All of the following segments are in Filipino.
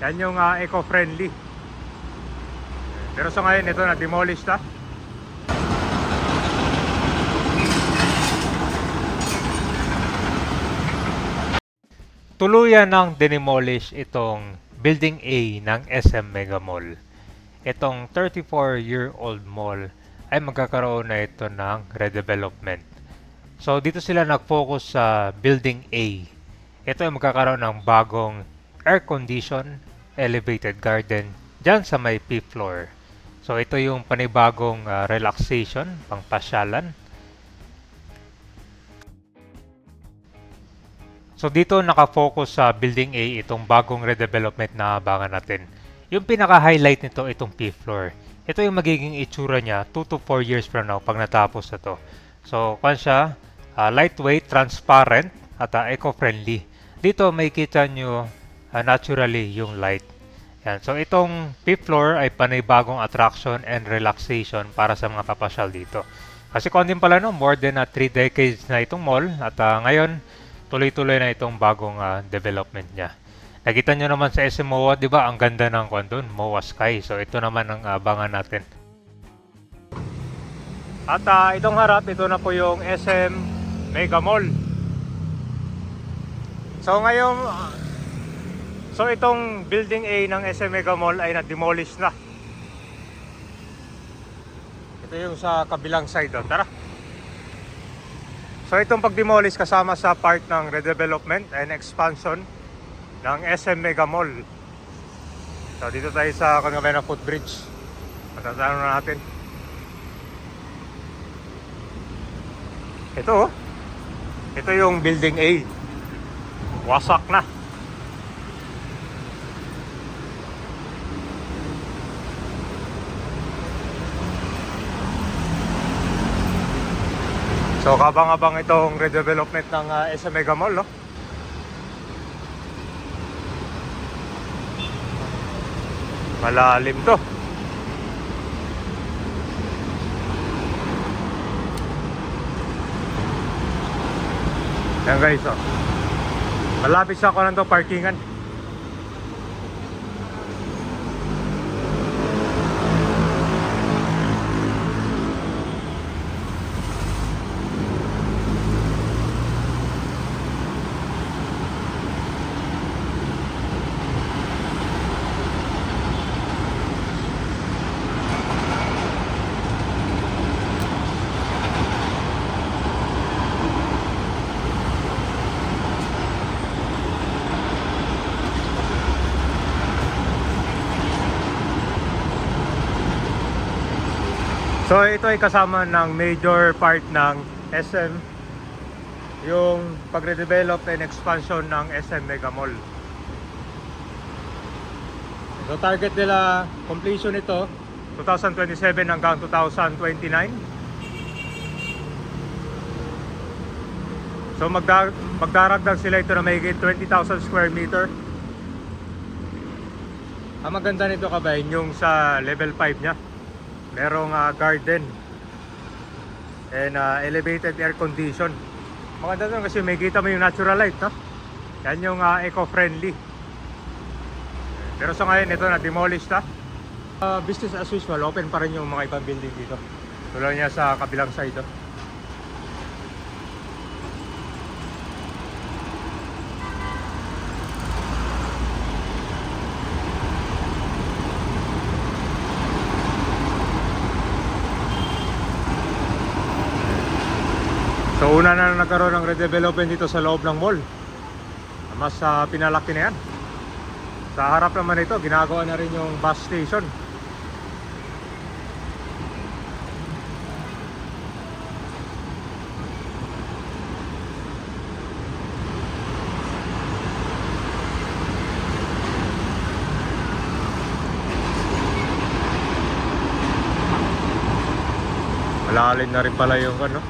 Yan yung eco-friendly. Pero sa ngayon ito na demolish na. Tuluyan ng demolish itong Building A ng SM Mega Mall. Itong 34-year-old mall ay magkakaroon na ito ng redevelopment. So dito sila nag-focus sa Building A. Ito ay magkakaroon ng bagong air-condition, elevated garden dyan sa may P floor. So ito yung panibagong relaxation, pangpasyalan. So dito nakafocus sa Building A itong bagong redevelopment na abangan natin. Yung pinaka-highlight nito itong P floor. Ito yung magiging itsura niya 2 to 4 years from now pag natapos na to. So kung siya, lightweight, transparent at eco-friendly. Dito may kita nyo naturally yung light. Yan. So itong fifth floor ay panibagong attraction and relaxation para sa mga papasyal dito. Kasi kung din pala no, more than 3 decades na itong mall at ngayon tuloy-tuloy na itong bagong development niya. Nakita nyo naman sa SM MOA, di ba? Ang ganda ng doon, MOA Sky. So ito naman ang abangan natin. At itong harap, ito na po yung SM Mega Mall. So ngayon, so itong Building A ng SM Mega Mall ay na-demolish na. Ito yung sa kabilang side. Tara! So itong pag-demolish kasama sa part ng redevelopment and expansion ng SM Mega Mall. So dito tayo sa Cagayan Footbridge. Matatano na natin. Ito, ito yung Building A. Wasak na. So kabang-abang itong redevelopment ng SM Mega Mall, no? Malalim to. Yan guys, oh. Malapit sa ako to parkingan. So ito ay kasama ng major part ng SM, yung pagre-develop and expansion ng SM Mega Mall. So target nila completion ito 2027 hanggang 2029. So magdaragdag sila ito na mahigit 20,000 square meter. Ang maganda nito kabayan yung sa level 5 nya. Merong garden and elevated air condition. Maganda doon kasi may kita mo yung natural light, no? Yan yung eco-friendly. Pero sa ngayon ito na demolish na. Business as usual, open pa rin yung mga ibang building dito. Tulad niya sa kabilang side, no? So una na nagkaroon ng redevelopment dito sa loob ng mall. Mas pinalaki na yan. Sa harap naman ito, ginagawa na rin yung bus station. Malalim na rin pala yung ano.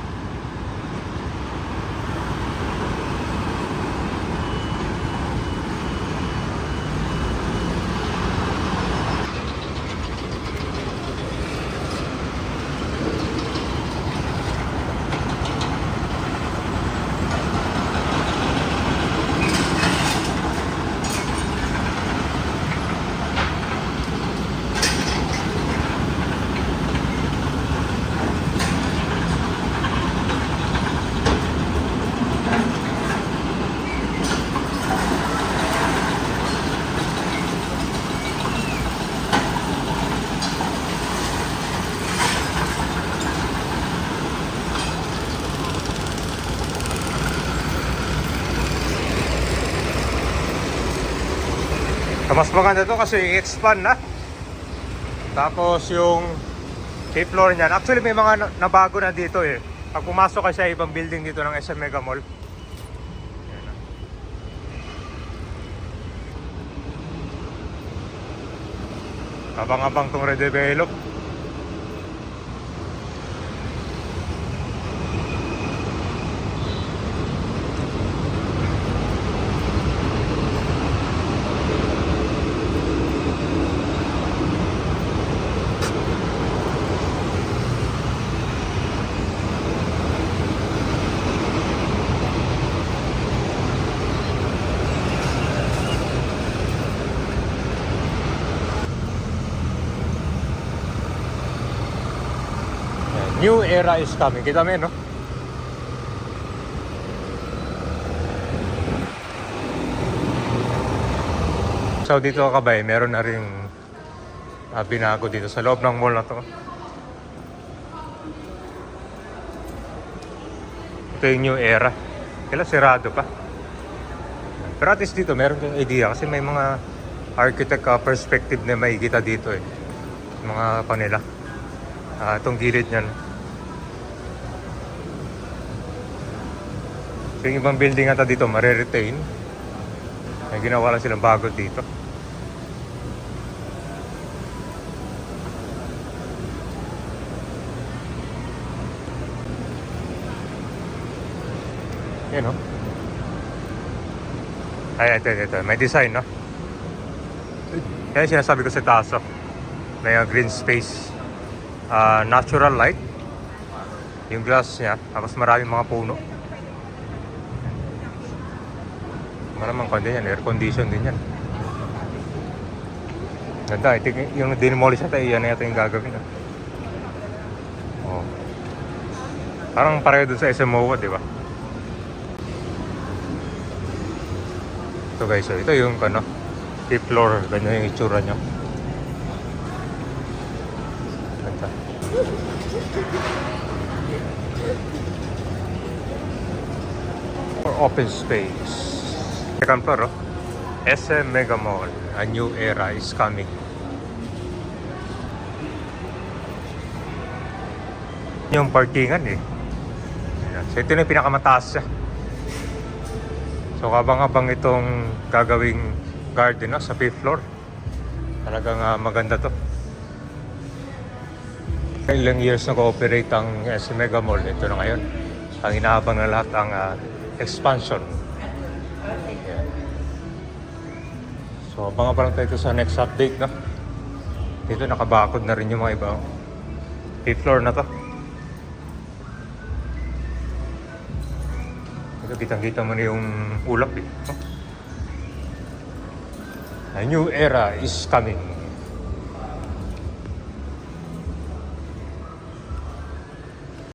So, mas maganda to kasi i-expand na. Tapos yung fifth floor niyan, actually may mga nabago na dito eh. Pag pumasok ka sa ibang building dito ng SM Mega Mall. Abang-abang tong redevelop. New era is coming. Kita mo yun, no? So dito kabay, meron na rin binago dito sa loob ng mall na to. Ito yung new era. Kailan sarado pa. Pero at least dito meron kang idea kasi may mga architect perspective na makikita dito eh. Mga panila. Itong gilid niyan. So yung ibang building ata dito mare-retain. May ginawa lang silang bago dito. Yan, no? Ay, ito. May design, no? Kaya sinasabi ko sa taas, oh. May green space. Natural light. Yung glass niya. Tapos maraming mga puno. Maramang kundi yan. Air condition din yan. Ganda. Yung dinimolish natin, yan na yung gagawin. Oh. Parang pareho dun sa SMO, di ba? Ito guys, so ito yung fifth floor, ganyan yung itsura nyo. Ganda. For open space. Second floor, SM Mega Mall. A new era is coming. Yung parkingan eh. So ito na yung pinakamataas siya. So abang-abang itong gagawing garden sa 5th floor. Talagang maganda to. Ilang years nag-ooperate ang SM Mega Mall. Ito na ngayon. Ang inaabang na lahat ang expansion. Ayan. So abang-abang tayo sa next update. No? Dito nakabakod na rin yung mga iba. 5th floor na to. Kitang-kita mo na yung ulap eh. A new era is coming.